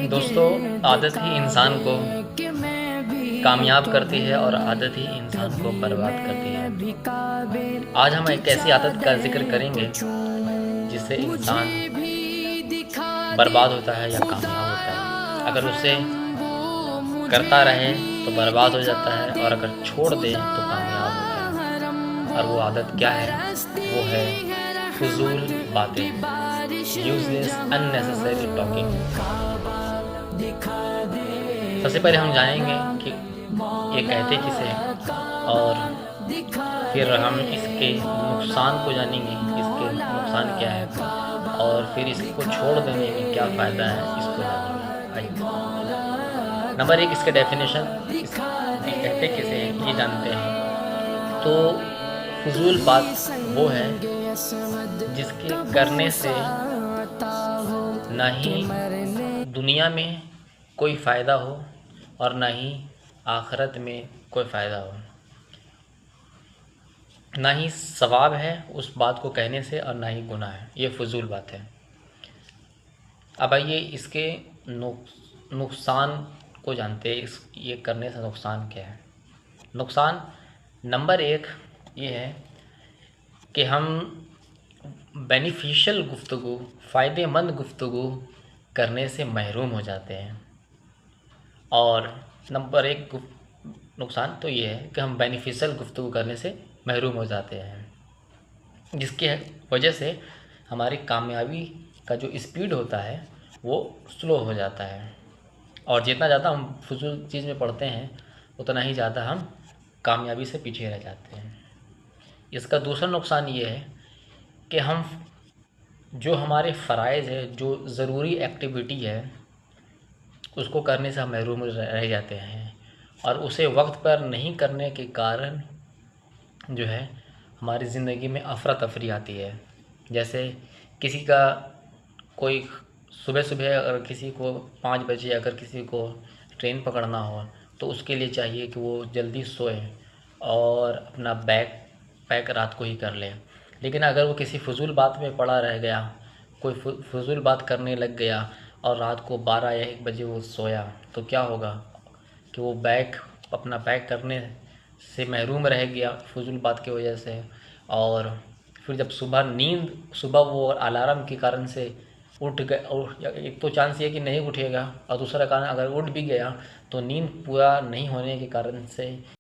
دوستو، عادت ہی انسان کو کامیاب کرتی ہے اور عادت ہی انسان کو برباد کرتی ہے۔ آج ہم ایک ایسی عادت کا ذکر کریں گے جس سے انسان برباد ہوتا ہے یا کامیاب ہوتا ہے۔ اگر اسے کرتا رہے تو برباد ہو جاتا ہے، اور اگر چھوڑ دے تو کامیاب ہوتا ہے۔ اور وہ عادت کیا ہے؟ وہ ہے فضول باتیں، یوزلیس unnecessary talking۔ سب سے پہلے ہم جانیں گے کہ یہ کہتے کسے ہیں، اور پھر ہم اس کے نقصان کو جانیں گے، اس کے نقصان کیا ہے، اور پھر اس کو چھوڑ دینے میں کیا فائدہ ہے، اس کو جانیں گے۔ آئیے نمبر 1، اس کے ڈیفینیشن، یہ کہتے کسے ہیں یہ جانتے ہیں۔ تو فضول بات وہ ہے جس کے کرنے سے نہ ہی دنیا میں کوئی فائدہ ہو اور نہ ہی آخرت میں کوئی فائدہ ہو، نہ ہی ثواب ہے اس بات کو کہنے سے اور نہ ہی گناہ ہے۔ یہ فضول بات ہے۔ اب آئیے اس کے نقصان کو جانتے ہیں۔ یہ کرنے سے نقصان کیا ہے؟ نقصان نمبر 1 یہ ہے کہ ہم بینیفیشل گفتگو، فائدہ مند گفتگو کرنے سے محروم ہو جاتے ہیں۔ اور نمبر 1 نقصان تو یہ ہے کہ ہم بینیفیشل گفتگو کرنے سے محروم ہو جاتے ہیں، جس کی وجہ سے ہماری کامیابی کا جو اسپیڈ ہوتا ہے وہ سلو ہو جاتا ہے، اور جتنا زیادہ ہم فضول چیز میں پڑھتے ہیں اتنا ہی زیادہ ہم کامیابی سے پیچھے رہ جاتے ہیں۔ اس کا دوسرا نقصان یہ ہے کہ ہم جو ہمارے فرائض ہے، جو ضروری ایکٹیویٹی ہے، اس کو کرنے سے ہم محروم رہ جاتے ہیں، اور اسے وقت پر نہیں کرنے کے کارن جو ہے ہماری زندگی میں افراتفری آتی ہے۔ جیسے کسی کا کوئی صبح اگر کسی کو 5 بجے اگر کسی کو ٹرین پکڑنا ہو تو اس کے لیے چاہیے کہ وہ جلدی سوئے اور اپنا بیگ پیک رات کو ہی کر لے۔ لیکن اگر وہ کسی فضول بات میں پڑا رہ گیا، کوئی فضول بات کرنے لگ گیا اور رات کو 12 یا 1 بجے وہ سویا، تو کیا ہوگا کہ وہ اپنا پیک کرنے سے محروم رہ گیا فضول بات کی وجہ سے، اور پھر جب صبح وہ الارم کے کارن سے اٹھ گئے، ایک تو چانس یہ کہ نہیں اٹھے گا، اور دوسرا کارن اگر اٹھ بھی گیا تو نیند پورا نہیں ہونے کے کارن سے